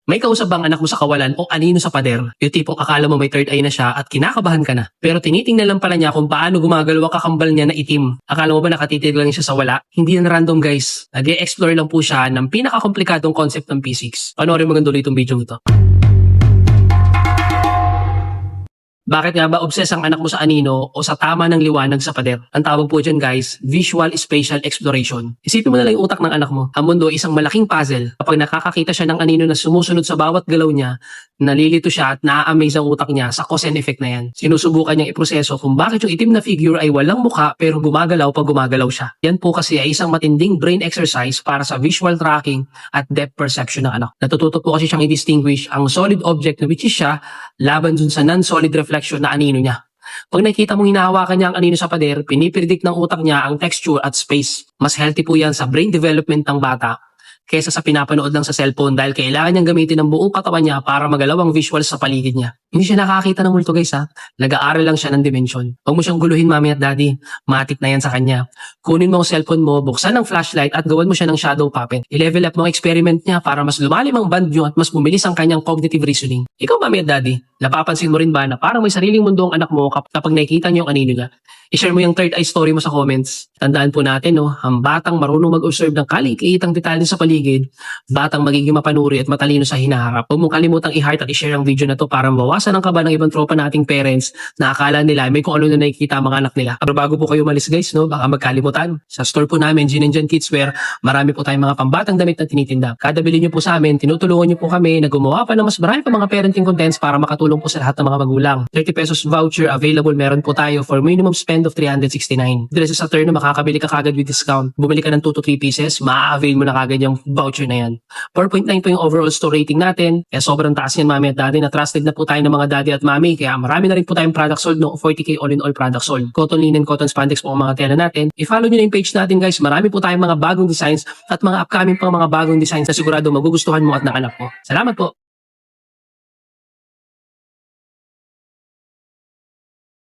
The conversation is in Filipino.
May kausap bang anak mo sa kawalan o anino sa pader? Yung tipong akala mo may third eye na siya at kinakabahan ka na. Pero tinitingnan lang pala niya kung paano gumagalaw ang kakambal niya na itim. Akala mo ba nakatitig lang siya sa wala? Hindi yan random guys. Nag-e-explore lang po siya ng pinakakomplikadong concept ng physics. Panoorin mo ganun itong video ito. Bakit nga ba obsess ang anak mo sa anino o sa tama ng liwanag sa pader? Ang tawag po dyan guys, visual spatial exploration. Isipin mo na lang yung utak ng anak mo. Ang mundo ay isang malaking puzzle. Kapag nakakakita siya ng anino na sumusunod sa bawat galaw niya, nalilito siya at naa-amaze ang utak niya sa cause and effect na yan. Sinusubukan niyang iproseso kung bakit yung itim na figure ay walang mukha pero gumagalaw pag gumagalaw siya. Yan po kasi ay isang matinding brain exercise para sa visual tracking at depth perception ng anak. Natututo po kasi siyang i-distinguish ang solid object na which is siya laban dun sa non-solid reflection na anino niya. Pag nakita mong hinahawakan niya ang anino sa pader, pinipredict ng utak niya ang texture at space. Mas healthy po yan sa brain development ng bata kaysa sa pinapanood lang sa cellphone dahil kailangan niyang gamitin ang buong katawan niya para magalaw ang visuals sa paligid niya. Hindi siya nakakita ng multo guys ha. Nag-aaral lang siya ng dimension. Huwag mo siyang guluhin mami at daddy. Matik na yan sa kanya. Kunin mo ang cellphone mo, buksan ang flashlight at gawan mo siya ng shadow puppet. I-level up mo ang experiment niya para mas lumalim ang band niyo at mas bumilis ang kanyang cognitive reasoning. Ikaw mami at daddy, napapansin mo rin ba na parang may sariling mundo ang anak mo kapag nakikita niyo ang anino niya? I-share mo yung third eye story mo sa comments. Tandaan po natin ang batang marunong mag-observe ng kalikitang detalye sa paligid, batang magiging mapanuri at matalino sa hinaharap. Huwag mong kalimutang i-heart at i-share ang video na to para mawasan ang kaba ng ibang tropa nating parents na akala nila may kung ano na nakikita ang mga anak nila. Pero bago po kayo malis guys, baka magkalimutan. Sa store po namin, Gin and Jan Kidswear, marami po tayong mga pambatang damit na tinitinda. Kada bili nyo po sa amin, tinutulungan nyo po kami na gumawa pa ng mas marami pa mga parenting contents para makatulong po sa lahat ng mga magulang. 30 pesos voucher available meron po tayo for minimum spend of 369. Dresses sa turn na makakabili ka kagad with discount. Bumili ka ng 2 to 3 pieces, maa-avail mo na kagad yung voucher na yan. 4.9 po yung overall store rating natin. Kaya sobrang taas yan mami at daddy na trusted na po tayo ng mga daddy at mami. Kaya marami na rin po tayong product sold 40k all in all product sold. Cotton linen, cotton spandex po ang mga tela natin. I-follow nyo na yung page natin guys. Marami po tayong mga bagong designs at mga upcoming pang mga bagong designs na sigurado magugustuhan mo at ng anak mo. Salamat po!